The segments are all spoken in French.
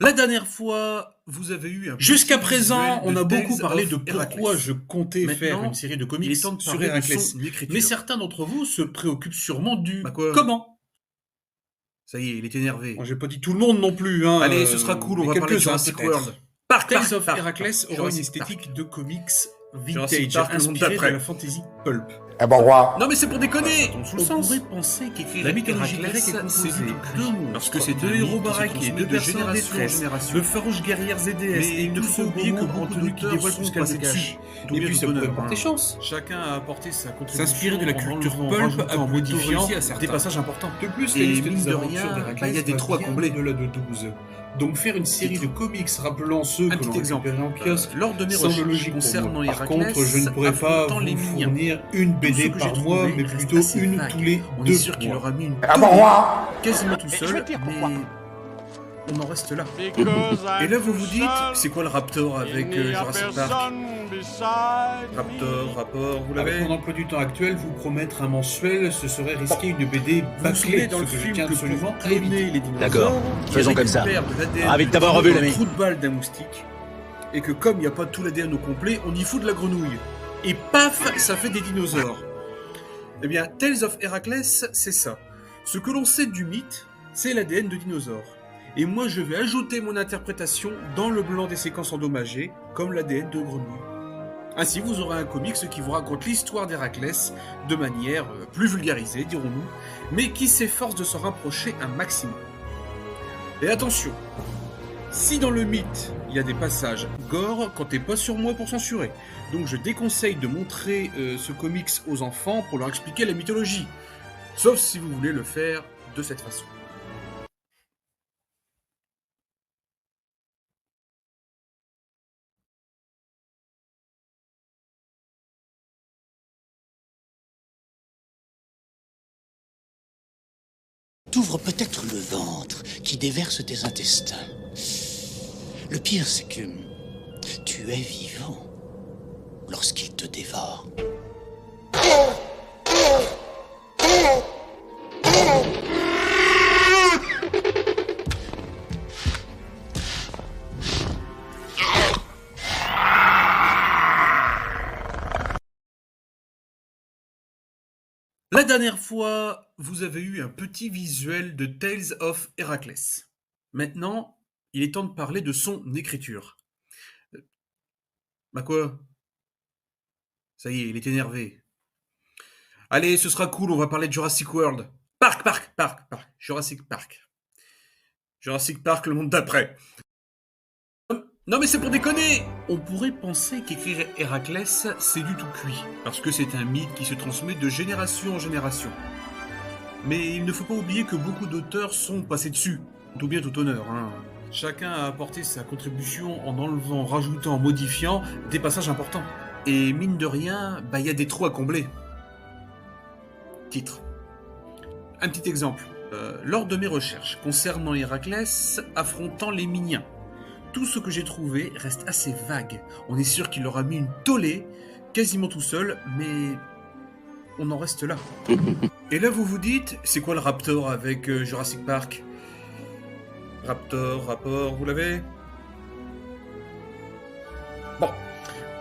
La dernière fois, vous avez eu un Jusqu'à petit présent, visuel on de a beaucoup Tales parlé of de pourquoi Héraclès. je comptais faire Maintenant, une série de il comics est temps de sur parler de Héraclès. son Mais écriture. certains d'entre vous se préoccupent sûrement du Bah quoi? comment. Ça y est, il est énervé. Bon, j'ai pas dit tout le monde non plus, hein, Allez, ce sera cool, on mais va parler de quelques-uns Jurassic World. peut-être. Parc, Tales parc, of parc, Héraclès parc. aura une Jurassic esthétique Park. de comics Jurassic vintage, Park, le monde inspirée de d'après. la fantasy pulp. Eh ben, roi. Non mais c'est pour déconner! Ça tombe sous le On sens. pourrait penser qu'écrire La mythologie Héraclès, grecque est c'est composée du deux deux monstres, parce que c'est deux un héros mythe qui se baraqués, transmet deux de personnes en génération en détresse, génération. de farouches guerrières et déesses, Mais et il ne tout faut ce pas oublier beau que monde beaucoup entenu qui d'auteurs dévoile sont tout ce qu'elle passés cache. dessus. Tout Et bien, puis tout ça pourrait honneur, porter hein. chance. Chacun a apporté sa contribution. S'inspirer de la en culture enlevant, pulp, rajoutant, a plutôt modifiant réussi à certains. Des passages importants. De plus, Et la liste mine des de aventures rien, d'Héraclès il y a des va trous à bien combler. au-delà de 12. Donc faire une série de comics rappelant ceux Un que l'on petit exemple. récupérait en kiosque Lors de mes semble recherches logique pour concernant moi. Par Héraclès, contre, je ne pourrais pas affrontant vous les Miniens. fournir une Tout BD ce que j'ai par mois, trouvé mais reste plutôt assez une vague. tous les On 2 est sûr qu'il mois. aura mis une Eh ben, tonne roi. quasiment tout je seul, vais te dire pourquoi. mais on en reste là. Et Et là, vous vous dites, c'est quoi le Raptor avec Jurassic Park? Raptor, rapport, vous Avec l'avez? mon emploi du temps actuel, vous promettre un mensuel, ce serait risquer une BD Vous vous bâclée, souvenez dans ce le que je film tiens que absolument pour à éviter. cloner les dinosaures, D'accord, qui faisons comme ça. récupèrent de l'ADN Ravi de du t'avoir dino revu, dans le l'ami. trou de balle d'un moustique, et que comme il n'y a pas tout l'ADN au complet, on y fout de la grenouille. Et paf, ça fait des dinosaures. Eh bien, Tales of Héraclès, c'est ça. Ce que l'on sait du mythe, c'est l'ADN de dinosaures. Et moi, je vais ajouter mon interprétation dans le blanc des séquences endommagées, comme l'ADN de grenouille. Ainsi, vous aurez un comics qui vous raconte l'histoire d'Héraclès de manière plus vulgarisée, dirons-nous, mais qui s'efforce de s'en rapprocher un maximum. Et attention, si dans le mythe, il y a des passages gore, comptez pas sur moi pour censurer. Donc je déconseille de montrer ce comics aux enfants pour leur expliquer la mythologie. Sauf si vous voulez le faire de cette façon. T'ouvres peut-être le ventre qui déverse tes intestins. Le pire, c'est que tu es vivant lorsqu'il te dévore. La dernière fois, vous avez eu un petit visuel de Tales of Héraclès. Maintenant, il est temps de parler de son écriture. Bah quoi? Ça y est, il est énervé. Allez, ce sera cool, on va parler de Jurassic World. Parc, parc, parc, parc. Jurassic Park. Jurassic Park, le monde d'après. Non mais c'est pour déconner! On pourrait penser qu'écrire Héraclès, c'est du tout cuit, parce que c'est un mythe qui se transmet de génération en génération. Mais il ne faut pas oublier que beaucoup d'auteurs sont passés dessus. Tout bien, tout honneur, hein. Chacun a apporté sa contribution en enlevant, rajoutant, modifiant des passages importants. Et mine de rien, y a des trous à combler. Titre. Un petit exemple. Lors de mes recherches concernant Héraclès affrontant les Miniens, tout ce que j'ai trouvé reste assez vague. On est sûr qu'il leur a mis une tollée, quasiment tout seul, mais on en reste là. Et là, vous vous dites, c'est quoi le Raptor avec Jurassic Park? Raptor, rapport, vous l'avez? Bon,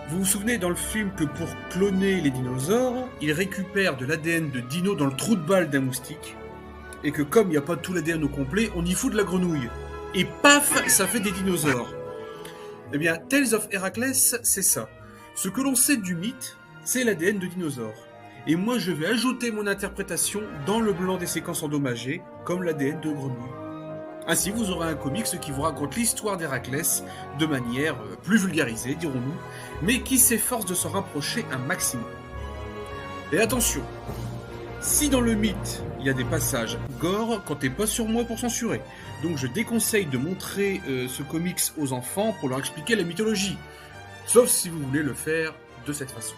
vous vous souvenez dans le film que pour cloner les dinosaures, ils récupèrent de l'ADN de dino dans le trou de balle d'un moustique, et que comme il n'y a pas tout l'ADN au complet, on y fout de la grenouille. Et paf, ça fait des dinosaures. Eh bien, Tales of Héraclès, c'est ça. Ce que l'on sait du mythe, c'est l'ADN de dinosaures. Et moi, je vais ajouter mon interprétation dans le blanc des séquences endommagées, comme l'ADN de grenouille. Ainsi, vous aurez un comics qui vous raconte l'histoire d'Héraclès de manière plus vulgarisée, dirons-nous, mais qui s'efforce de s'en rapprocher un maximum. Et attention, si dans le mythe, il y a des passages gore, comptez pas sur moi pour censurer. Donc je déconseille de montrer ce comics aux enfants pour leur expliquer la mythologie. Sauf si vous voulez le faire de cette façon.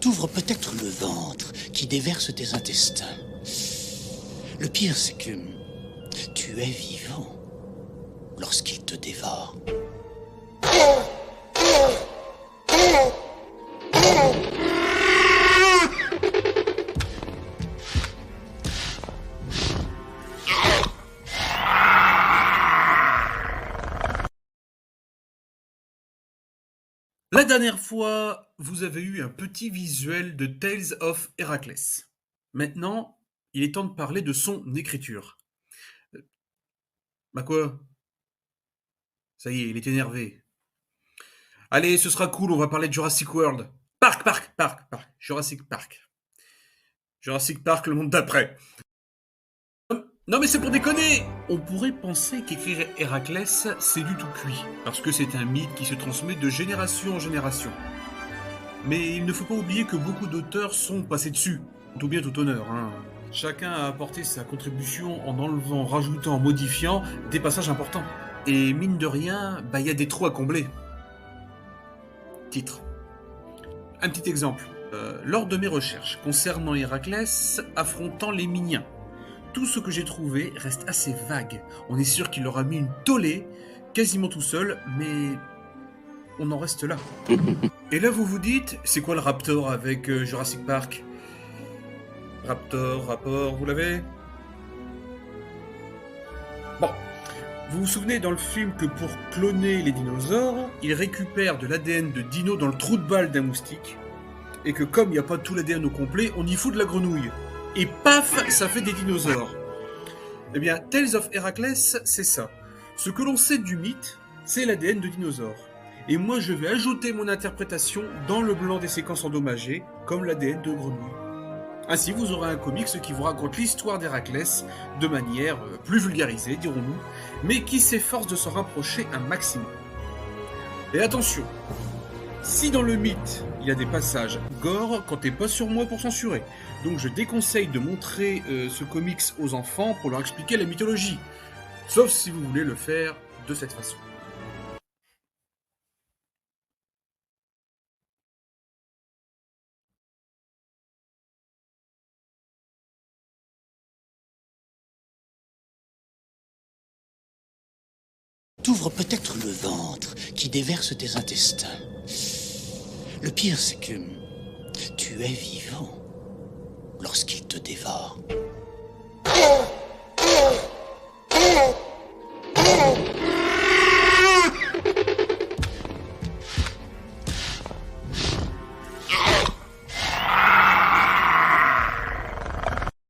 T'ouvres peut-être le ventre qui déverse tes intestins. Le pire, c'est que tu es vivant lorsqu'il te dévore. La dernière fois, vous avez eu un petit visuel de Tales of Heracles. Maintenant, il est temps de parler de son écriture. Bah quoi? Ça y est, il est énervé. Allez, ce sera cool, on va parler de Jurassic World. Parc. Jurassic Park. Jurassic Park, le monde d'après. Non mais c'est pour déconner! On pourrait penser qu'écrire Héraclès, c'est du tout cuit, parce que c'est un mythe qui se transmet de génération en génération. Mais il ne faut pas oublier que beaucoup d'auteurs sont passés dessus. Tout bien, tout honneur, hein. Chacun a apporté sa contribution en enlevant, rajoutant, modifiant des passages importants. Et mine de rien, bah y a des trous à combler. Titre. Un petit exemple. Lors de mes recherches concernant Héraclès affrontant les Miniens, tout ce que j'ai trouvé reste assez vague. On est sûr qu'il leur a mis une tollée, quasiment tout seul, mais on en reste là. Et là vous vous dites, c'est quoi le rapport avec Jurassic Park? Rapport, vous l'avez? Bon, vous vous souvenez dans le film que pour cloner les dinosaures, ils récupèrent de l'ADN de dino dans le trou de balle d'un moustique, et que comme il n'y a pas tout l'ADN au complet, on y fout de la grenouille. Et paf, ça fait des dinosaures. Eh bien, Tales of Heracles, c'est ça. Ce que l'on sait du mythe, c'est l'ADN de dinosaures. Et moi, je vais ajouter mon interprétation dans le blanc des séquences endommagées, comme l'ADN de grenouille. Ainsi, vous aurez un comics qui vous raconte l'histoire d'Héraclès de manière plus vulgarisée, dirons-nous, mais qui s'efforce de s'en rapprocher un maximum. Et attention, si dans le mythe, il y a des passages gore, comptez pas sur moi pour censurer. Donc je déconseille de montrer ce comics aux enfants pour leur expliquer la mythologie. Sauf si vous voulez le faire de cette façon. T'ouvres peut-être le ventre qui déverse tes intestins. Le pire, c'est que tu es vivant lorsqu'il te dévore.